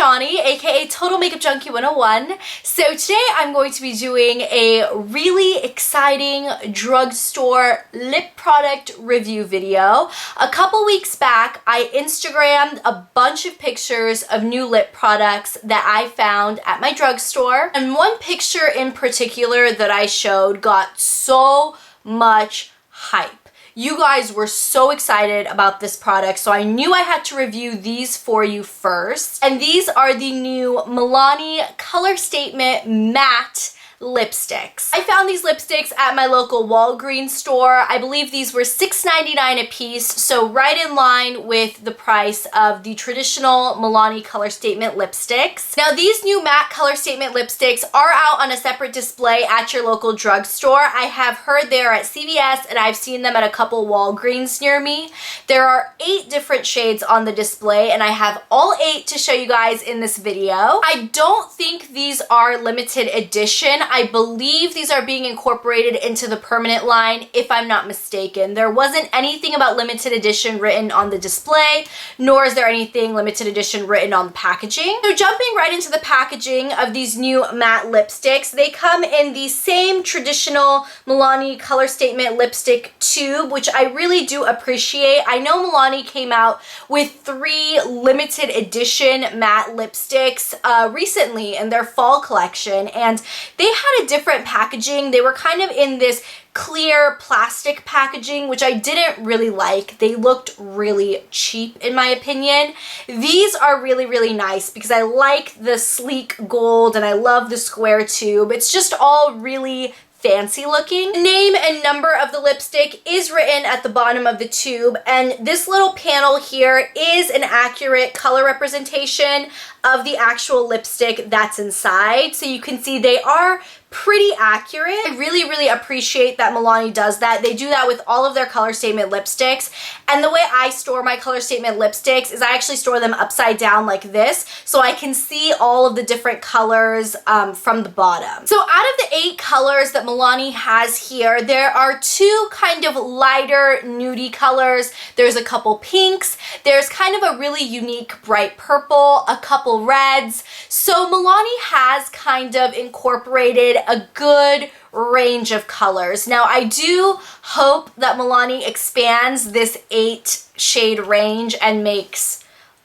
Shawnee, aka Total Makeup Junkie 101. So today I'm going to be doing a really exciting drugstore lip product review video. A couple weeks back, I Instagrammed a bunch of pictures of new lip products that I found at my drugstore. And one picture in particular that I showed got so much hype. You guys were so excited about this product, so I knew I had to review these for you first. And these are the new Milani Color Statement Matte lipsticks. I found these lipsticks at my local Walgreens store. I believe these were $6.99 a piece, so right in line with the price of the traditional Milani Color Statement lipsticks. Now these new matte Color Statement lipsticks are out on a separate display at your local drugstore. I have heard they're at CVS and I've seen them at a couple Walgreens near me. There are 8 different shades on the display and I have all 8 to show you guys in this video. I don't think these are limited edition. I believe these are being incorporated into the permanent line, if I'm not mistaken. There wasn't anything about limited edition written on the display, nor is there anything limited edition written on the packaging. So jumping right into the packaging of these new matte lipsticks, they come in the same traditional Milani Color Statement lipstick tube, which I really do appreciate. I know Milani came out with 3 limited edition matte lipsticks recently in their fall collection, and they had a different packaging. They were kind of in this clear plastic packaging, which I didn't really like. They looked really cheap in my opinion. These are really, really nice because I like the sleek gold and I love the square tube. It's just all really fancy looking. The name and number of the lipstick is written at the bottom of the tube, and this little panel here is an accurate color representation of the actual lipstick that's inside. So you can see they are pretty accurate. I really, really appreciate that Milani does that. They do that with all of their Color Statement lipsticks. And the way I store my Color Statement lipsticks is I actually store them upside down like this, so I can see all of the different colors from the bottom. So out of the 8 colors that Milani has here, there are 2 kind of lighter nudie colors. There's a couple pinks. There's kind of a really unique bright purple, a couple reds. So Milani has kind of incorporated a good range of colors. Now I do hope that Milani expands this 8 shade range and makes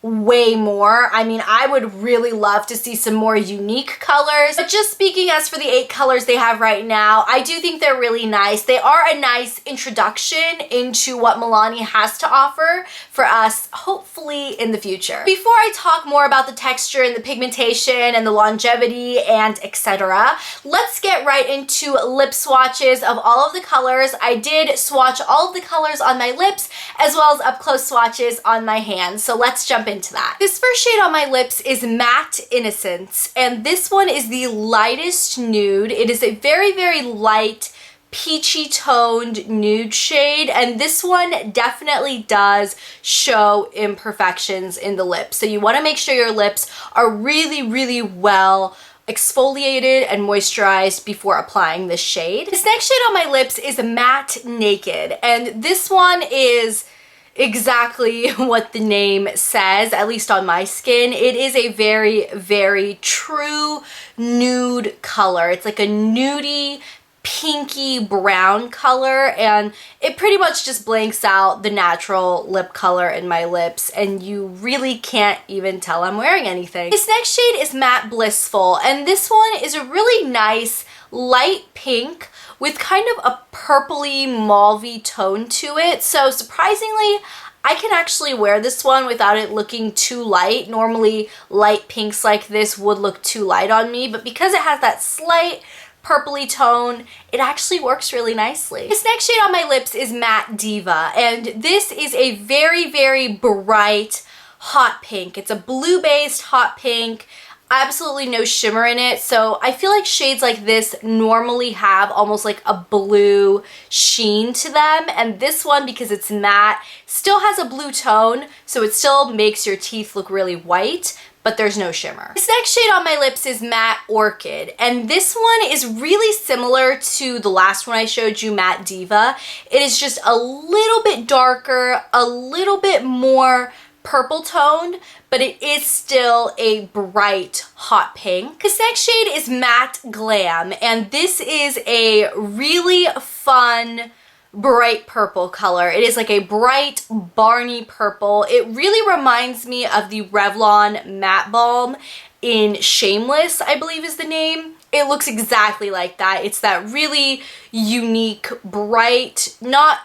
way more. I mean, I would really love to see some more unique colors, but just speaking as for the 8 colors they have right now, I do think they're really nice. They are a nice introduction into what Milani has to offer for us, hopefully in the future. Before I talk more about the texture and the pigmentation and the longevity and etc., let's get right into lip swatches of all of the colors. I did swatch all of the colors on my lips as well as up close swatches on my hands, so let's jump into that. This first shade on my lips is Matte Innocence, and this one is the lightest nude. It is a very, very light peachy toned nude shade, and this one definitely does show imperfections in the lips. So you want to make sure your lips are really, really well exfoliated and moisturized before applying this shade. This next shade on my lips is Matte Naked, and this one is exactly what the name says, at least on my skin. It is a very, very true nude color. It's like a nudie, pinky brown color, and it pretty much just blanks out the natural lip color in my lips, and you really can't even tell I'm wearing anything. This next shade is Matte Blissful, and this one is a really nice light pink with kind of a purpley mauvey tone to it. So surprisingly, I can actually wear this one without it looking too light. Normally light pinks like this would look too light on me, but because it has that slight purpley tone, it actually works really nicely. This next shade on my lips is Matte Diva, and this is a very, very bright hot pink. It's a blue-based hot pink. Absolutely no shimmer in it, so I feel like shades like this normally have almost like a blue sheen to them, and this one, because it's matte, still has a blue tone, so it still makes your teeth look really white, but there's no shimmer. This next shade on my lips is Matte Orchid, and this one is really similar to the last one I showed you, Matte Diva. It is just a little bit darker, a little bit more purple toned, but it is still a bright hot pink. This next shade is Matte Glam, and this is a really fun bright purple color. It is like a bright Barney purple. It really reminds me of the Revlon Matte Balm in Shameless, I believe is the name. It looks exactly like that. It's that really unique, bright, not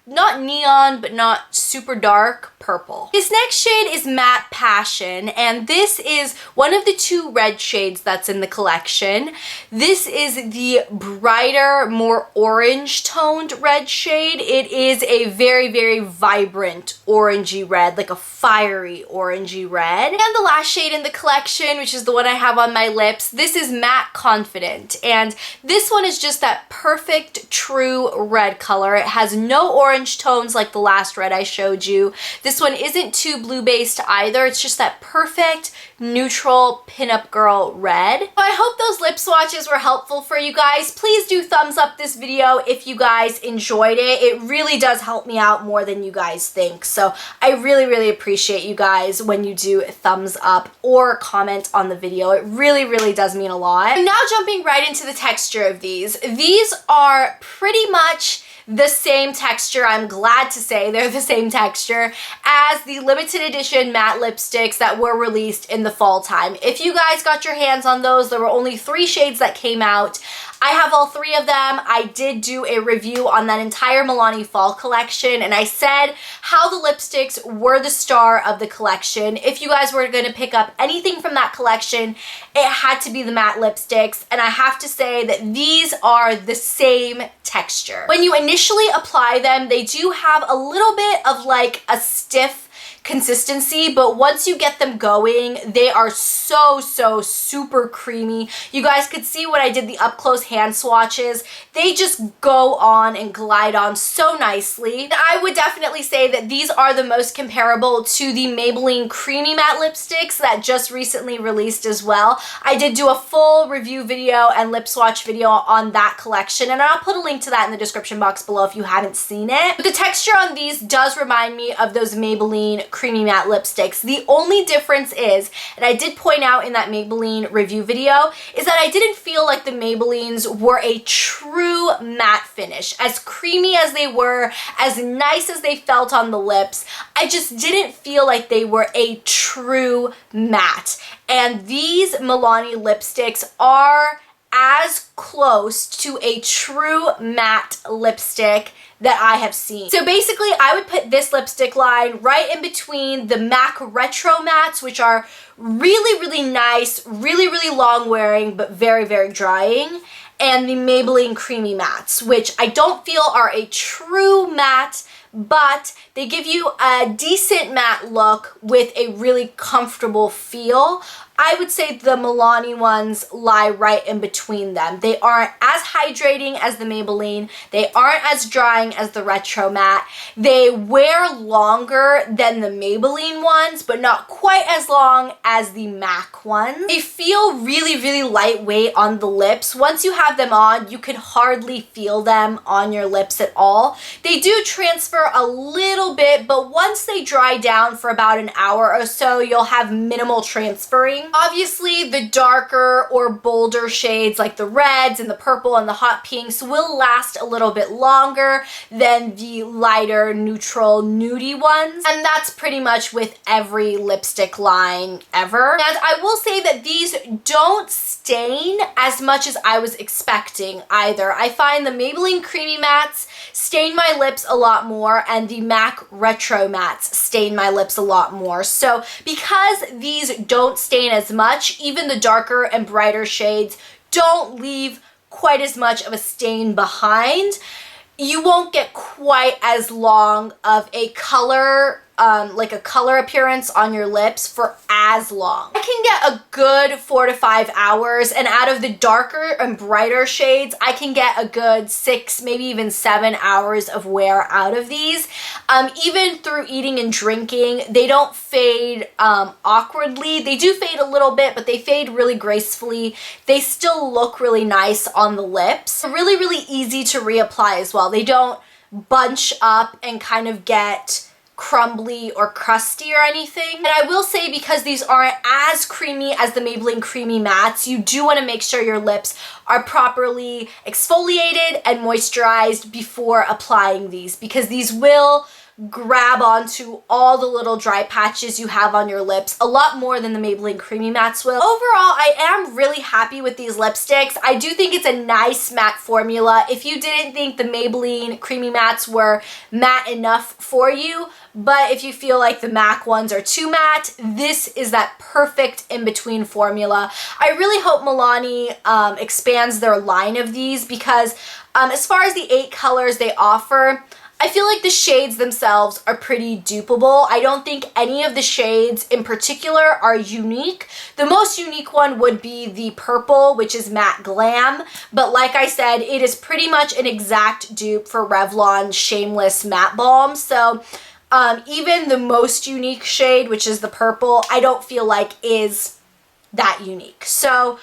neon, but not super dark purple. His next shade is Matte Passion, and this is one of the 2 red shades that's in the collection. This is the brighter, more orange toned red shade. It is a very, very vibrant orangey red, like a fiery orangey red. And the last shade in the collection, which is the one I have on my lips, this is Matte Confident, and this one is just that perfect, true red color. It has no orange tones like the last red I showed you. This one isn't too blue based either. It's just that perfect neutral pinup girl red. So I hope those lip swatches were helpful for you guys. Please do thumbs up this video if you guys enjoyed it. It really does help me out more than you guys think. So I really, really appreciate you guys when you do thumbs up or comment on the video. It really, really does mean a lot. I'm now jumping right into the texture of these. These are pretty much the same texture, I'm glad to say they're the same texture as the limited edition matte lipsticks that were released in the fall time. If you guys got your hands on those, there were only 3 shades that came out. I have all 3 of them. I did do a review on that entire Milani fall collection, and I said how the lipsticks were the star of the collection. If you guys were going to pick up anything from that collection, it had to be the matte lipsticks, and I have to say that these are the same texture. When you initially apply them, they do have a little bit of like a stiff consistency, but once you get them going, they are so super creamy. You guys could see when I did the up close hand swatches, they just go on and glide on so nicely. And I would definitely say that these are the most comparable to the Maybelline creamy matte lipsticks that just recently released as well. I did do a full review video and lip swatch video on that collection, and I'll put a link to that in the description box below if you haven't seen it. But the texture on these does remind me of those Maybelline creamy matte lipsticks. The only difference is, and I did point out in that Maybelline review video, is that I didn't feel like the Maybellines were a true matte finish. As creamy as they were, as nice as they felt on the lips, I just didn't feel like they were a true matte. And these Milani lipsticks are as close to a true matte lipstick that I have seen. So basically, I would put this lipstick line right in between the MAC Retro Mattes, which are really nice, really long wearing, but very drying, and the Maybelline Creamy Mattes, which I don't feel are a true matte, but they give you a decent matte look with a really comfortable feel. I would say the Milani ones lie right in between them. They aren't as hydrating as the Maybelline. They aren't as drying as the Retro Matte. They wear longer than the Maybelline ones, but not quite as long as the MAC ones. They feel really lightweight on the lips. Once you have them on, you can hardly feel them on your lips at all. They do transfer a little bit, but once they dry down for about an hour or so, you'll have minimal transferring. Obviously, the darker or bolder shades like the reds and the purple and the hot pinks will last a little bit longer than the lighter, neutral, nudie ones. And that's pretty much with every lipstick line ever. And I will say that these don't stain as much as I was expecting either. I find the Maybelline Creamy Mattes stain my lips a lot more, and the MAC Retro Mattes stain my lips a lot more. So because these don't stain as much, even the darker and brighter shades don't leave quite as much of a stain behind. You won't get quite as long of a color, like a color appearance on your lips for as long. I can get a good 4 to 5 hours, and out of the darker and brighter shades, I can get a good 6, maybe even 7 hours of wear out of these. Even through eating and drinking, they don't fade awkwardly. They do fade a little bit, but they fade really gracefully. They still look really nice on the lips. Really easy to reapply as well. They don't bunch up and kind of get crumbly or crusty or anything. And I will say, because these aren't as creamy as the Maybelline Creamy Mattes, you do want to make sure your lips are properly exfoliated and moisturized before applying these, because these will grab onto all the little dry patches you have on your lips a lot more than the Maybelline Creamy Mattes will. Overall, I am really happy with these lipsticks. I do think it's a nice matte formula. If you didn't think the Maybelline Creamy Mattes were matte enough for you, but if you feel like the MAC ones are too matte, this is that perfect in-between formula. I really hope Milani expands their line of these, because as far as the 8 colors they offer, I feel like the shades themselves are pretty dupeable. I don't think any of the shades in particular are unique. The most unique one would be the purple, which is matte Glam. But like I said, it is pretty much an exact dupe for Revlon's Shameless Matte Balm. So even the most unique shade, which is the purple, I don't feel like is that unique. So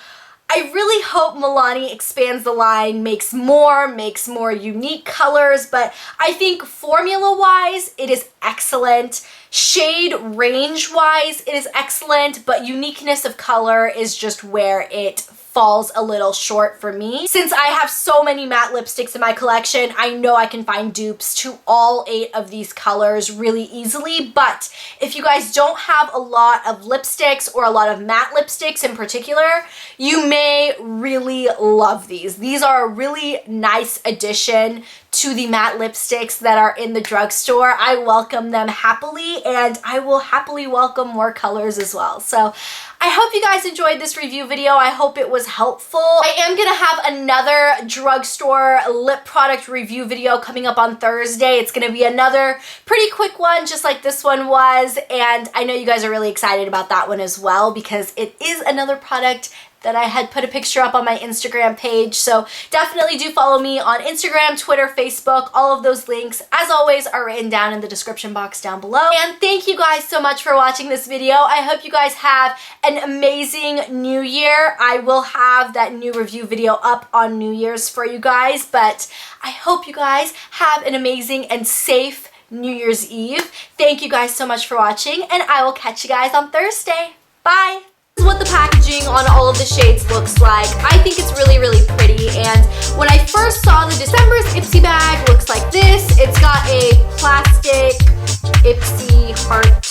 I really hope Milani expands the line, makes more unique colors, but I think formula-wise, it is excellent. Shade range-wise, it is excellent, but uniqueness of color is just where it falls a little short for me. Since I have so many matte lipsticks in my collection, I know I can find dupes to all 8 of these colors really easily, but if you guys don't have a lot of lipsticks or a lot of matte lipsticks in particular, you may really love these. These are a really nice addition to the matte lipsticks that are in the drugstore. I welcome them happily, and I will happily welcome more colors as well. So I hope you guys enjoyed this review video. I hope it was helpful. I am gonna have another drugstore lip product review video coming up on Thursday. It's gonna be another pretty quick one, just like this one was, and I know you guys are really excited about that one as well, because it is another product that I had put a picture up on my Instagram page. So definitely do follow me on Instagram, Twitter, Facebook. All of those links, as always, are written down in the description box down below. And thank you guys so much for watching this video. I hope you guys have an amazing new year. I will have that new review video up on New Year's for you guys, but I hope you guys have an amazing and safe New Year's Eve. Thank you guys so much for watching, and I will catch you guys on Thursday. Bye! This is what the packaging on all of the shades looks like. I think it's really, really pretty, and when I first saw the December's Ipsy bag looks like this. It's got a plastic Ipsy heart